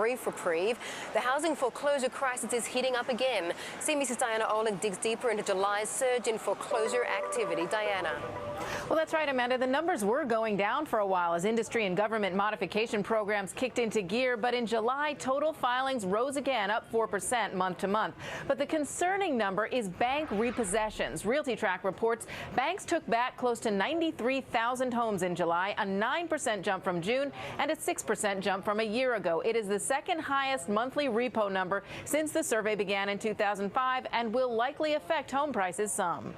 brief reprieve, the housing foreclosure crisis is heating up again. CNBC's Diana Olick digs deeper into July's surge in foreclosure activity. Diana. Well, that's right, Amanda. The numbers were going down for a while as industry and government modification programs kicked into gear. But in July, total filings rose again, up 4% month to month. But the concerning number is bank repossessions. RealtyTrack reports banks took back close to 93,000 homes in July, a 9% jump from June and a 6% jump from a year ago. It is the second highest monthly repo number since the survey began in 2005 and will likely affect home prices some.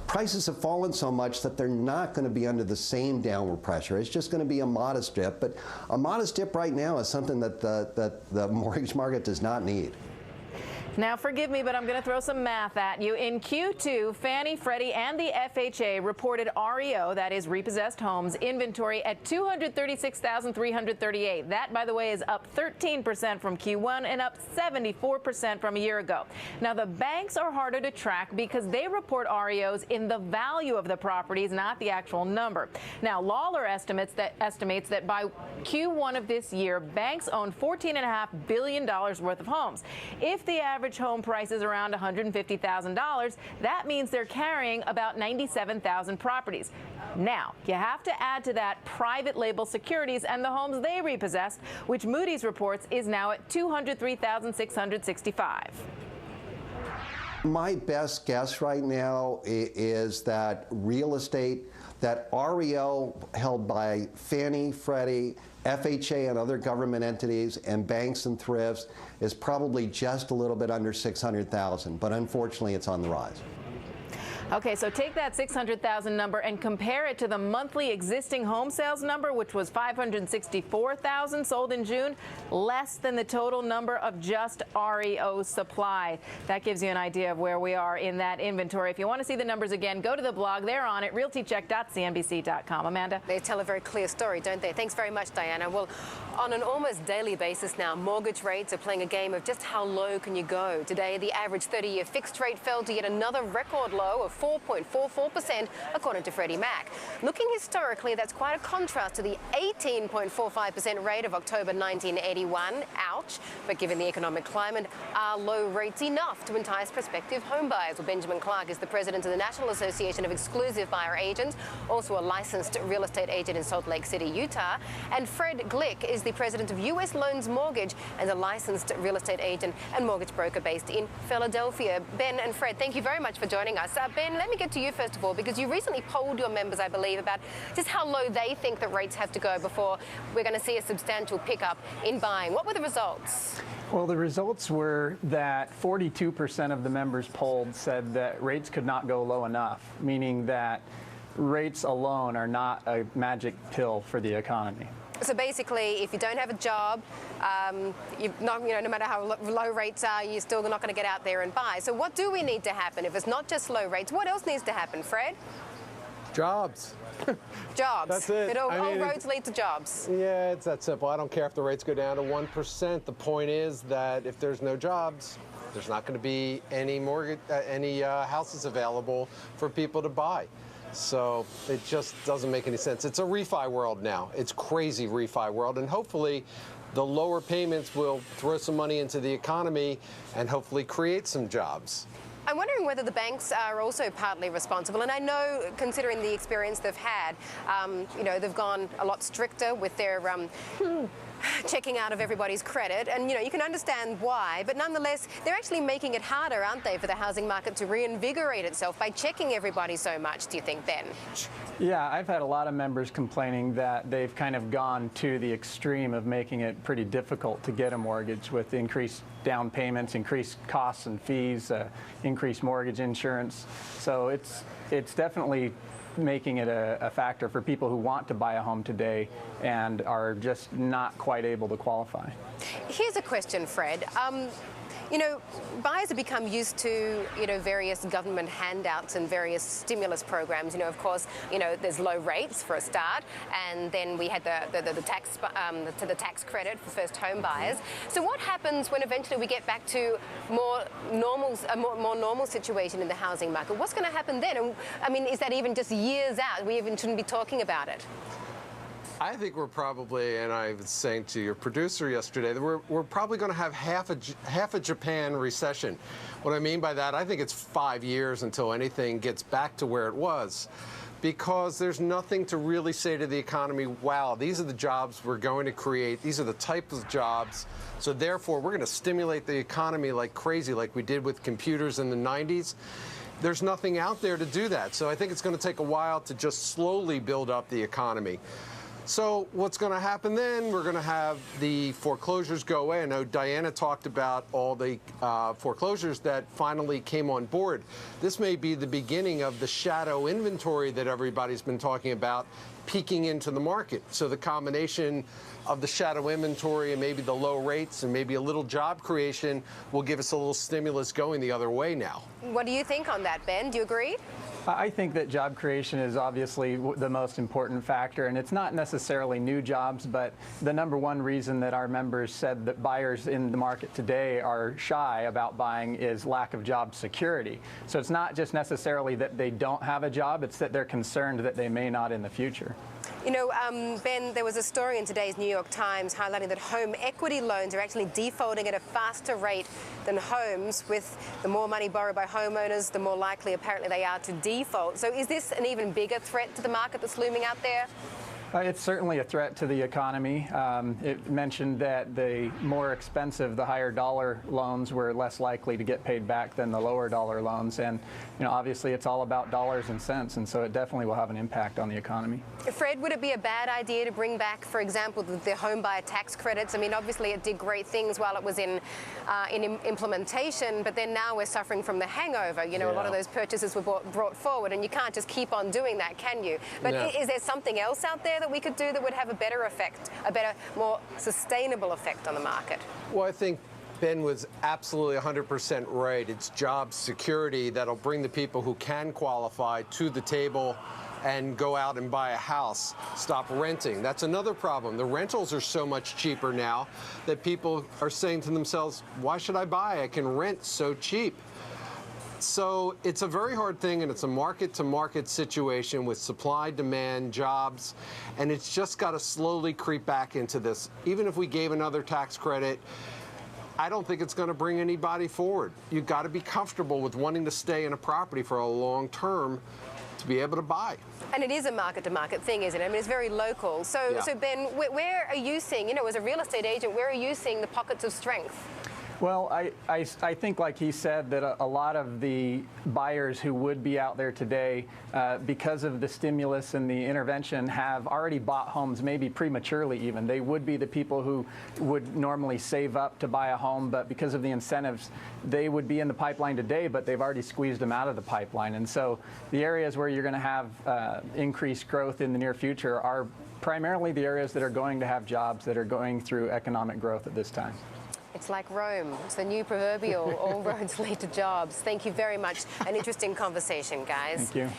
Prices have fallen so much that they're not going to be under the same downward pressure. It's just going to be a modest dip, but a modest dip right now is something that the mortgage market does not need. Now, forgive me, but I'm going to throw some math at you. In Q2, Fannie, Freddie, and the FHA reported REO, that is repossessed homes, inventory at 236,338. That, by the way, is up 13% from Q1 and up 74% from a year ago. Now, the banks are harder to track because they report REOs in the value of the properties, not the actual number. Now, Lawler estimates that by Q1 of this year, banks own $14.5 billion worth of homes. If the average home price is around $150,000, that means they're carrying about 97,000 properties. Now, you have to add to that private label securities and the homes they repossessed, which Moody's reports is now at 203,665. My best guess right now is that real estate, that REO held by Fannie, Freddie, FHA and other government entities and banks and thrifts is probably just a little bit under 600,000, but unfortunately it's on the rise. Okay, so take that 600,000 number and compare it to the monthly existing home sales number, which was 564,000 sold in June, less than the total number of just REO supply. That gives you an idea of where we are in that inventory. If you want to see the numbers again, go to the blog. They're on it, realtycheck.cnbc.com. Amanda? They tell a very clear story, don't they? Thanks very much, Diana. Well, on an almost daily basis now, mortgage rates are playing a game of just how low can you go. Today, the average 30-year fixed rate fell to yet another record low of 4.44%, according to Freddie Mac. Looking historically, that's quite a contrast to the 18.45% rate of October 1981. Ouch. But given the economic climate, are low rates enough to entice prospective home buyers? Well, Benjamin Clark is the president of the National Association of Exclusive Buyer Agents, also a licensed real estate agent in Salt Lake City, Utah. And Fred Glick is the president of U.S. Loans Mortgage and a licensed real estate agent and mortgage broker based in Philadelphia. Ben and Fred, thank you very much for joining us. Ben, let me get to you first of all, because you recently polled your members, I believe, about just how low they think that rates have to go before we're going to see a substantial pickup in buying. What were the results? Well, the results were that 42% of the members polled said that rates could not go low enough, meaning that rates alone are not a magic pill for the economy. So basically, if you don't have a job, no matter how low rates are, you're still not going to get out there and buy. So what do we need to happen? If it's not just low rates, what else needs to happen, Fred? Jobs. Jobs. That's it. All roads lead to jobs. Yeah, it's that simple. I don't care if the rates go down to 1%. The point is that if there's no jobs, there's not going to be any houses available for people to buy. So it just doesn't make any sense. It's a refi world now. It's crazy refi world. And hopefully the lower payments will throw some money into the economy and hopefully create some jobs. I'm wondering whether the banks are also partly responsible. And I know, considering the experience they've had, they've gone a lot stricter with their checking out of everybody's credit, and you can understand why, but nonetheless they're actually making it harder, aren't they, for the housing market to reinvigorate itself by checking everybody so much, do you think, Ben? Yeah, I've had a lot of members complaining that they've kind of gone to the extreme of making it pretty difficult to get a mortgage with increased down payments, increased costs and fees, increased mortgage insurance. So it's definitely making it a factor for people who want to buy a home today and are just not quite able to qualify. Here's a question, Fred. Buyers have become used to, various government handouts and various stimulus programs. Of course, there's low rates for a start, and then we had the tax credit for first home buyers. So what happens when eventually we get back to a more normal situation in the housing market? What's going to happen then? And, is that even just years out? We even shouldn't be talking about it. I think we're probably, and I was saying to your producer yesterday, that we're probably going to have half a Japan recession. What I mean by that, I think it's 5 years until anything gets back to where it was, because there's nothing to really say to the economy, wow, these are the jobs we're going to create, these are the types of jobs, so therefore we're going to stimulate the economy like crazy, like we did with computers in the 90s. There's nothing out there to do that. So I think it's going to take a while to just slowly build up the economy. So what's going to happen then? We're going to have the foreclosures go away. I know Diana talked about all the foreclosures that finally came on board. This may be the beginning of the shadow inventory that everybody's been talking about peeking into the market. So the combination of the shadow inventory and maybe the low rates and maybe a little job creation will give us a little stimulus going the other way now. What do you think on that, Ben? Do you agree? I think that job creation is obviously the most important factor, and it's not necessarily new jobs, but the number one reason that our members said that buyers in the market today are shy about buying is lack of job security. So it's not just necessarily that they don't have a job, it's that they're concerned that they may not in the future. You know, Ben, there was a story in today's New York Times highlighting that home equity loans are actually defaulting at a faster rate than homes. With the more money borrowed by homeowners, the more likely apparently they are to default. So is this an even bigger threat to the market that's looming out there? It's certainly a threat to the economy. It mentioned that the more expensive, the higher dollar loans were less likely to get paid back than the lower dollar loans. And, you know, obviously it's all about dollars and cents, and so it definitely will have an impact on the economy. Fred, would it be a bad idea to bring back, for example, the home buyer tax credits? I mean, obviously it did great things while it was in implementation, but then now we're suffering from the hangover. You know, a lot of those purchases were brought forward, and you can't just keep on doing that, can you? But is there something else out there that we could do that would have a better effect, a better, more sustainable effect on the market? Well, I think Ben was absolutely 100% right. It's job security that'll bring the people who can qualify to the table and go out and buy a house, stop renting. That's another problem. The rentals are so much cheaper now that people are saying to themselves, why should I buy? I can rent so cheap. So it's a very hard thing, and it's a market-to-market situation with supply, demand, jobs, and it's just got to slowly creep back into this. Even if we gave another tax credit, I don't think it's going to bring anybody forward. You've got to be comfortable with wanting to stay in a property for a long term to be able to buy. And it is a market-to-market thing, isn't it? I mean, it's very local. So, so Ben, where are you seeing, you know, as a real estate agent, where are you seeing the pockets of strength? Well, I think, like he said, that a lot of the buyers who would be out there today, because of the stimulus and the intervention, have already bought homes, maybe prematurely even. They would be the people who would normally save up to buy a home, but because of the incentives, they would be in the pipeline today, but they've already squeezed them out of the pipeline. And so the areas where you're going to have increased growth in the near future are primarily the areas that are going to have jobs that are going through economic growth at this time. It's like Rome. It's the new proverbial, all roads lead to jobs. Thank you very much. An interesting conversation, guys. Thank you.